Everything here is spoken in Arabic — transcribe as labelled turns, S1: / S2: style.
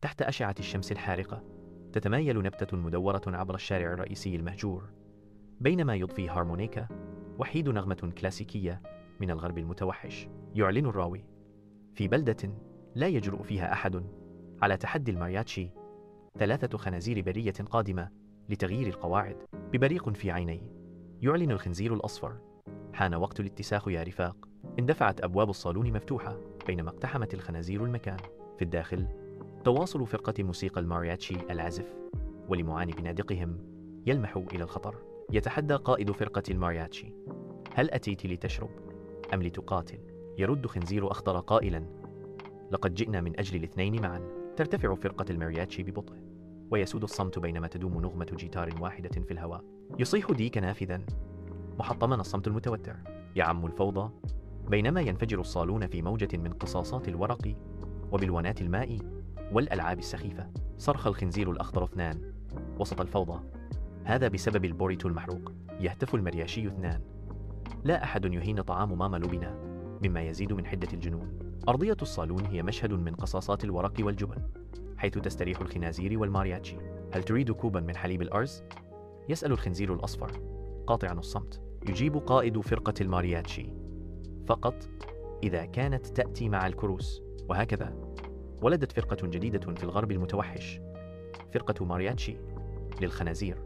S1: تحت أشعة الشمس الحارقة تتمايل نبتة مدورة عبر الشارع الرئيسي المهجور، بينما يضفي هارمونيكا وحيد نغمة كلاسيكية من الغرب المتوحش. يعلن الراوي: في بلدة لا يجرؤ فيها أحد على تحدي المارياتشي، 3 خنازير برية قادمة لتغيير القواعد. ببريق في عيني يعلن الخنزير الأصفر: حان وقت الاتساخ يا رفاق. اندفعت أبواب الصالون مفتوحة بينما اقتحمت الخنازير المكان. في الداخل تواصل فرقة موسيقى المارياتشي العزف ولمعاني بنادقهم يلمح إلى الخطر. يتحدى قائد فرقة المارياتشي: هل أتيت لتشرب أم لتقاتل؟ يرد خنزير أخضر قائلا: لقد جئنا من أجل الاثنين معا. ترتفع فرقة المارياتشي ببطء ويسود الصمت بينما تدوم نغمة جيتار واحدة في الهواء. يصيح ديك نافذا محطما الصمت المتوتر. يعم الفوضى بينما ينفجر الصالون في موجة من قصاصات الورق وبلونات الماء والألعاب السخيفة. صرخ الخنزير الأخضر 2 وسط الفوضى: هذا بسبب البوريتو المحروق. يهتف المرياشي 2: لا أحد يهين طعام ماما لوبنا، مما يزيد من حدة الجنون. أرضية الصالون هي مشهد من قصاصات الورق والجبن، حيث تستريح الخنازير والمارياتشي. هل تريد كوبا من حليب الأرز؟ يسأل الخنزير الأصفر قاطعا الصمت. يجيب قائد فرقة المارياتشي: فقط إذا كانت تأتي مع الكروس. وهكذا ولدت فرقة جديدة في الغرب المتوحش، فرقة مارياتشي للخنازير.